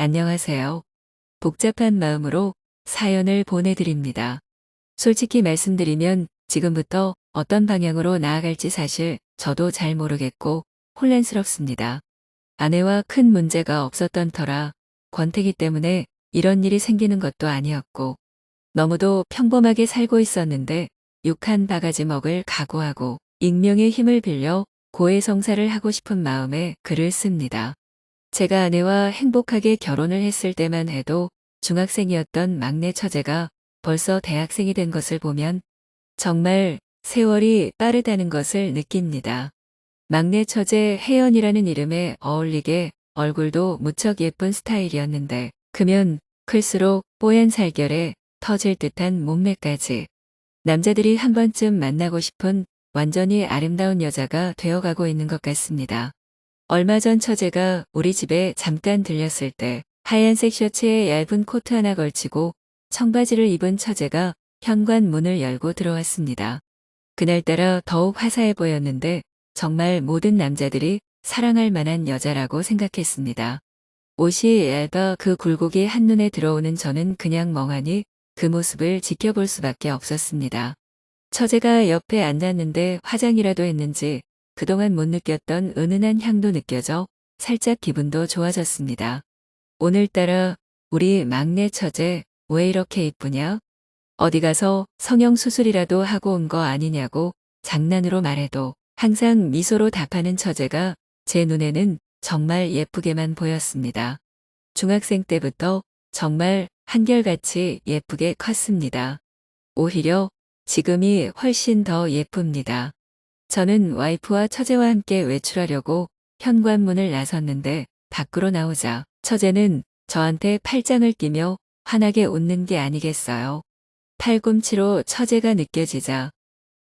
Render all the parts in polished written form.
안녕하세요. 복잡한 마음으로 사연을 보내드립니다. 솔직히 말씀드리면 지금부터 어떤 방향으로 나아갈지 사실 저도 잘 모르겠고 혼란스럽습니다. 아내와 큰 문제가 없었던 터라 권태기 때문에 이런 일이 생기는 것도 아니었고 너무도 평범하게 살고 있었는데 육한 바가지 먹을 각오하고 익명의 힘을 빌려 고해성사를 하고 싶은 마음에 글을 씁니다. 제가 아내와 행복하게 결혼을 했을 때만 해도 중학생이었던 막내 처제가 벌써 대학생이 된 것을 보면 정말 세월이 빠르다는 것을 느낍니다. 막내 처제 혜연이라는 이름에 어울리게 얼굴도 무척 예쁜 스타일이었는데 크면 클수록 뽀얀 살결에 터질 듯한 몸매까지 남자들이 한 번쯤 만나고 싶은 완전히 아름다운 여자가 되어가고 있는 것 같습니다. 얼마 전 처제가 우리 집에 잠깐 들렸을 때 하얀색 셔츠에 얇은 코트 하나 걸치고 청바지를 입은 처제가 현관문을 열고 들어왔습니다. 그날따라 더욱 화사해 보였는데 정말 모든 남자들이 사랑할 만한 여자라고 생각했습니다. 옷이 얇아 그 굴곡이 한눈에 들어오는 저는 그냥 멍하니 그 모습을 지켜볼 수밖에 없었습니다. 처제가 옆에 앉았는데 화장이라도 했는지 그동안 못 느꼈던 은은한 향도 느껴져 살짝 기분도 좋아졌습니다. 오늘따라 우리 막내 처제 왜 이렇게 이쁘냐? 어디 가서 성형수술이라도 하고 온 거 아니냐고 장난으로 말해도 항상 미소로 답하는 처제가 제 눈에는 정말 예쁘게만 보였습니다. 중학생 때부터 정말 한결같이 예쁘게 컸습니다. 오히려 지금이 훨씬 더 예쁩니다. 저는 와이프와 처제와 함께 외출하려고 현관문을 나섰는데 밖으로 나오자 처제는 저한테 팔짱을 끼며 환하게 웃는 게 아니겠어요. 팔꿈치로 처제가 느껴지자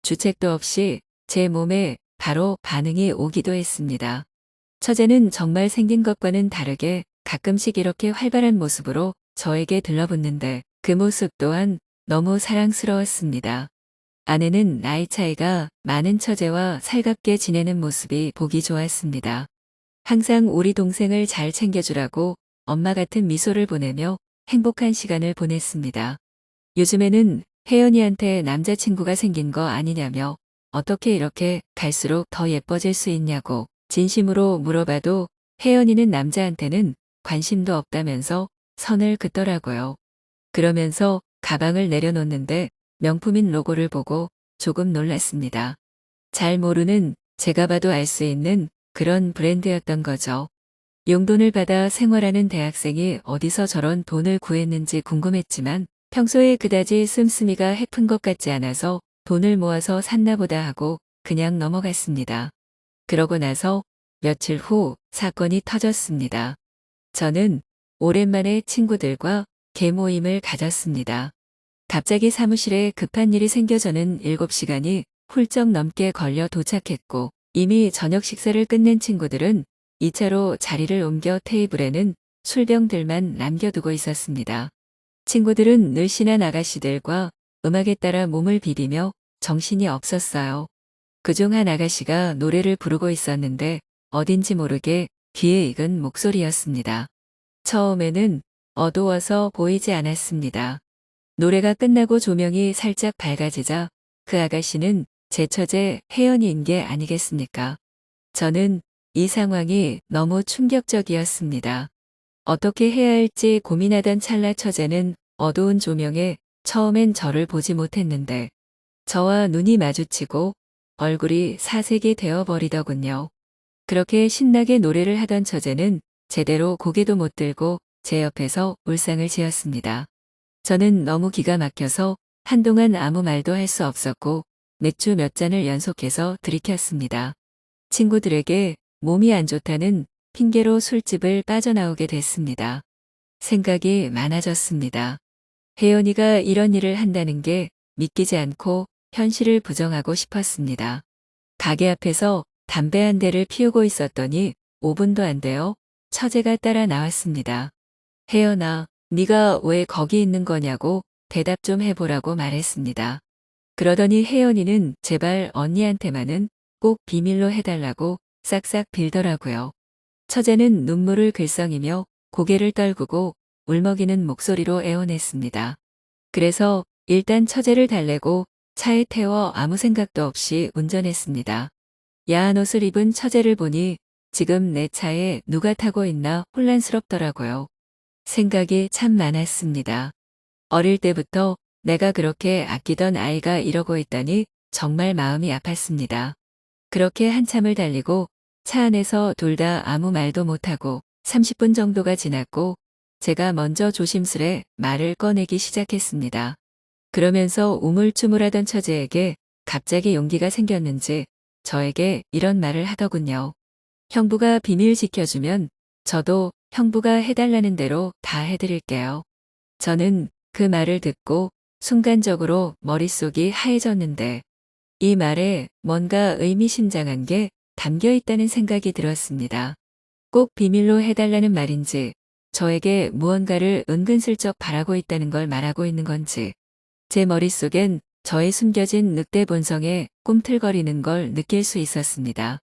주책도 없이 제 몸에 바로 반응이 오기도 했습니다. 처제는 정말 생긴 것과는 다르게 가끔씩 이렇게 활발한 모습으로 저에게 들러붙는데 그 모습 또한 너무 사랑스러웠습니다. 아내는 나이 차이가 많은 처제와 살갑게 지내는 모습이 보기 좋았습니다. 항상 우리 동생을 잘 챙겨주라고 엄마 같은 미소를 보내며 행복한 시간을 보냈습니다. 요즘에는 혜연이한테 남자친구가 생긴 거 아니냐며 어떻게 이렇게 갈수록 더 예뻐질 수 있냐고 진심으로 물어봐도 혜연이는 남자한테는 관심도 없다면서 선을 긋더라고요. 그러면서 가방을 내려놓는데 명품인 로고를 보고 조금 놀랐습니다. 잘 모르는 제가 봐도 알 수 있는 그런 브랜드였던 거죠. 용돈을 받아 생활하는 대학생이 어디서 저런 돈을 구했는지 궁금했지만 평소에 그다지 씀씀이가 해픈 것 같지 않아서 돈을 모아서 샀나 보다 하고 그냥 넘어갔습니다. 그러고 나서 며칠 후 사건이 터졌습니다. 저는 오랜만에 친구들과 개모임을 가졌습니다. 갑자기 사무실에 급한 일이 생겨 저는 7시간이 훌쩍 넘게 걸려 도착했고 이미 저녁 식사를 끝낸 친구들은 2차로 자리를 옮겨 테이블에는 술병들만 남겨두고 있었습니다. 친구들은 늘씬한 아가씨들과 음악에 따라 몸을 비비며 정신이 없었어요. 그중 한 아가씨가 노래를 부르고 있었는데 어딘지 모르게 귀에 익은 목소리였습니다. 처음에는 어두워서 보이지 않았습니다. 노래가 끝나고 조명이 살짝 밝아지자 그 아가씨는 제 처제 혜연이인 게 아니겠습니까? 저는 이 상황이 너무 충격적이었습니다. 어떻게 해야 할지 고민하던 찰나 처제는 어두운 조명에 처음엔 저를 보지 못했는데 저와 눈이 마주치고 얼굴이 사색이 되어 버리더군요. 그렇게 신나게 노래를 하던 처제는 제대로 고개도 못 들고 제 옆에서 울상을 지었습니다. 저는 너무 기가 막혀서 한동안 아무 말도 할 수 없었고 맥주 몇 잔을 연속해서 들이켰습니다. 친구들에게 몸이 안 좋다는 핑계로 술집을 빠져나오게 됐습니다. 생각이 많아졌습니다. 혜연이가 이런 일을 한다는 게 믿기지 않고 현실을 부정하고 싶었습니다. 가게 앞에서 담배 한 대를 피우고 있었더니 5분도 안 되어 처제가 따라 나왔습니다. 혜연아, 네가 왜 거기 있는 거냐고 대답 좀 해보라고 말했습니다. 그러더니 혜연이는 제발 언니한테만은 꼭 비밀로 해달라고 싹싹 빌더라고요. 처제는 눈물을 글썽이며 고개를 떨구고 울먹이는 목소리로 애원했습니다. 그래서 일단 처제를 달래고 차에 태워 아무 생각도 없이 운전했습니다. 야한 옷을 입은 처제를 보니 지금 내 차에 누가 타고 있나 혼란스럽더라고요. 생각이 참 많았습니다. 어릴 때부터 내가 그렇게 아끼던 아이가 이러고 있다니 정말 마음이 아팠습니다. 그렇게 한참을 달리고 차 안에서 둘 다 아무 말도 못하고 30분 정도가 지났고 제가 먼저 조심스레 말을 꺼내기 시작했습니다. 그러면서 우물쭈물하던 처제에게 갑자기 용기가 생겼는지 저에게 이런 말을 하더군요. 형부가 비밀 지켜주면 저도 형부가 해달라는 대로 다 해드릴게요. 저는 그 말을 듣고 순간적으로 머릿속이 하얘졌는데 이 말에 뭔가 의미심장한 게 담겨 있다는 생각이 들었습니다. 꼭 비밀로 해달라는 말인지 저에게 무언가를 은근슬쩍 바라고 있다는 걸 말하고 있는 건지 제 머릿속엔 저의 숨겨진 늑대 본성에 꿈틀거리는 걸 느낄 수 있었습니다.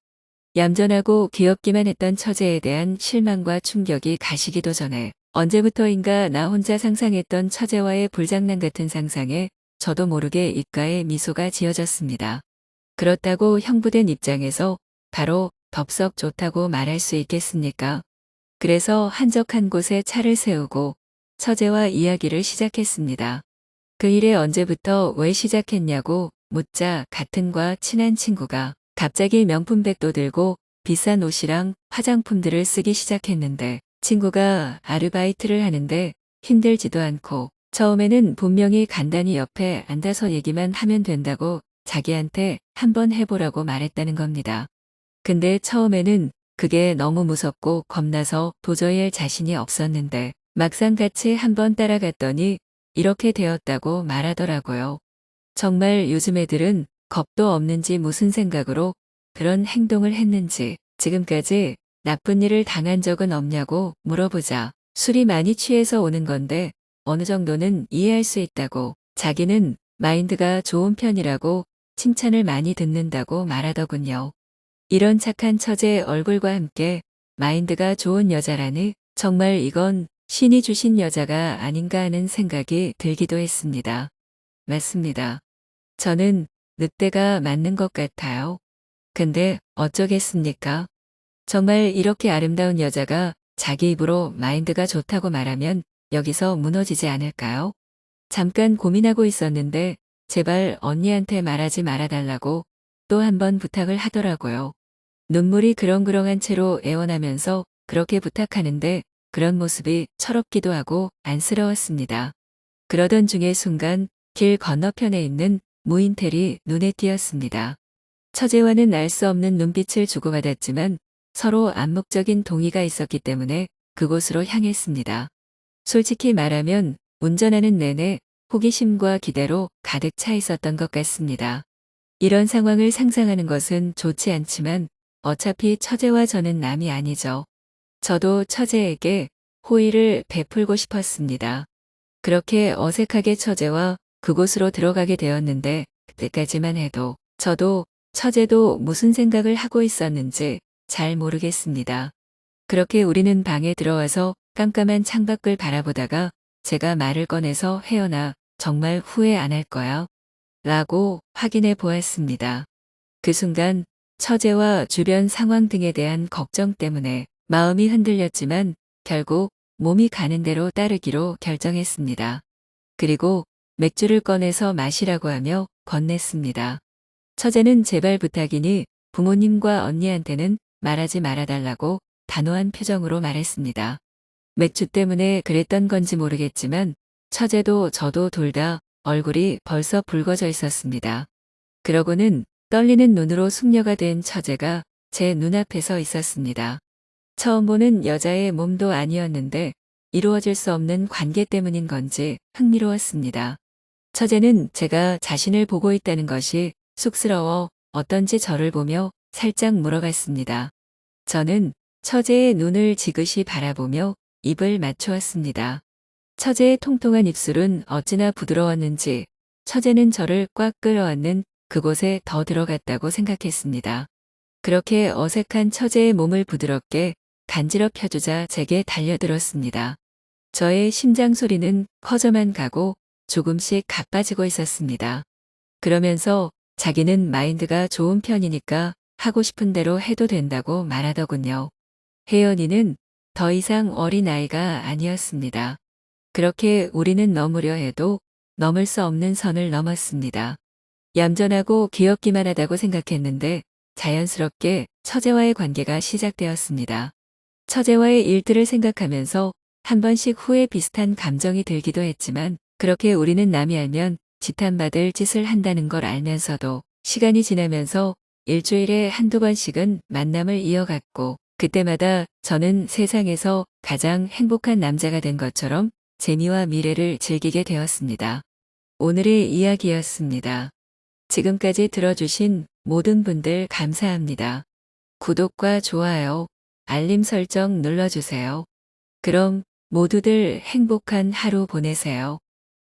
얌전하고 귀엽기만 했던 처제에 대한 실망과 충격이 가시기도 전에 언제부터인가 나 혼자 상상했던 처제와의 불장난 같은 상상에 저도 모르게 입가에 미소가 지어졌습니다. 그렇다고 형부된 입장에서 바로 덥석 좋다고 말할 수 있겠습니까? 그래서 한적한 곳에 차를 세우고 처제와 이야기를 시작했습니다. 그 일에 언제부터 왜 시작했냐고 묻자 같은과 친한 친구가 갑자기 명품백도 들고 비싼 옷이랑 화장품들을 쓰기 시작했는데 친구가 아르바이트를 하는데 힘들지도 않고 처음에는 분명히 간단히 옆에 앉아서 얘기만 하면 된다고 자기한테 한번 해보라고 말했다는 겁니다. 근데 처음에는 그게 너무 무섭고 겁나서 도저히 할 자신이 없었는데 막상 같이 한번 따라갔더니 이렇게 되었다고 말하더라고요. 정말 요즘 애들은 겁도 없는지 무슨 생각으로 그런 행동을 했는지 지금까지 나쁜 일을 당한 적은 없냐고 물어보자 술이 많이 취해서 오는 건데 어느 정도는 이해할 수 있다고 자기는 마인드가 좋은 편이라고 칭찬을 많이 듣는다고 말하더군요. 이런 착한 처제의 얼굴과 함께 마인드가 좋은 여자라니 정말 이건 신이 주신 여자가 아닌가 하는 생각이 들기도 했습니다. 맞습니다. 저는 늑대가 맞는 것 같아요. 근데 어쩌겠습니까? 정말 이렇게 아름다운 여자가 자기 입으로 마인드가 좋다고 말하면 여기서 무너지지 않을까요? 잠깐 고민하고 있었는데 제발 언니한테 말하지 말아달라고 또 한 번 부탁을 하더라고요. 눈물이 그렁그렁한 채로 애원하면서 그렇게 부탁하는데 그런 모습이 철없기도 하고 안쓰러웠습니다. 그러던 중에 순간 길 건너편에 있는 무인텔이 눈에 띄었습니다. 처제와는 알 수 없는 눈빛을 주고받았지만 서로 암묵적인 동의가 있었기 때문에 그곳으로 향했습니다. 솔직히 말하면 운전하는 내내 호기심과 기대로 가득 차 있었던 것 같습니다. 이런 상황을 상상하는 것은 좋지 않지만 어차피 처제와 저는 남이 아니죠. 저도 처제에게 호의를 베풀고 싶었습니다. 그렇게 어색하게 처제와 그곳으로 들어가게 되었는데 그때까지만 해도 저도 처제도 무슨 생각을 하고 있었는지 잘 모르겠습니다. 그렇게 우리는 방에 들어와서 깜깜한 창밖을 바라보다가 제가 말을 꺼내서 혜연아 정말 후회 안 할 거야 라고 확인해 보았습니다. 그 순간 처제와 주변 상황 등에 대한 걱정 때문에 마음이 흔들렸지만 결국 몸이 가는 대로 따르기로 결정했습니다. 그리고 맥주를 꺼내서 마시라고 하며 건넸습니다. 처제는 제발 부탁이니 부모님과 언니한테는 말하지 말아달라고 단호한 표정으로 말했습니다. 맥주 때문에 그랬던 건지 모르겠지만 처제도 저도 둘 다 얼굴이 벌써 붉어져 있었습니다. 그러고는 떨리는 눈으로 숙녀가 된 처제가 제 눈앞에 서 있었습니다. 처음 보는 여자의 몸도 아니었는데 이루어질 수 없는 관계 때문인 건지 흥미로웠습니다. 처제는 제가 자신을 보고 있다는 것이 쑥스러워 어떤지 저를 보며 살짝 물어갔습니다. 저는 처제의 눈을 지그시 바라보며 입을 맞추었습니다. 처제의 통통한 입술은 어찌나 부드러웠는지 처제는 저를 꽉 끌어안는 그곳에 더 들어갔다고 생각했습니다. 그렇게 어색한 처제의 몸을 부드럽게 간지럽혀주자 제게 달려들었습니다. 저의 심장 소리는 커져만 가고 조금씩 가빠지고 있었습니다. 그러면서 자기는 마인드가 좋은 편이니까 하고 싶은 대로 해도 된다고 말하더군요. 혜연이는 더 이상 어린아이가 아니었습니다. 그렇게 우리는 넘으려 해도 넘을 수 없는 선을 넘었습니다. 얌전하고 귀엽기만 하다고 생각했는데 자연스럽게 처제와의 관계가 시작되었습니다. 처제와의 일들을 생각하면서 한 번씩 후회 비슷한 감정이 들기도 했지만 그렇게 우리는 남이 알면 지탄받을 짓을 한다는 걸 알면서도 시간이 지나면서 일주일에 한두 번씩은 만남을 이어갔고 그때마다 저는 세상에서 가장 행복한 남자가 된 것처럼 재미와 미래를 즐기게 되었습니다. 오늘의 이야기였습니다. 지금까지 들어주신 모든 분들 감사합니다. 구독과 좋아요, 알림 설정 눌러주세요. 그럼 모두들 행복한 하루 보내세요.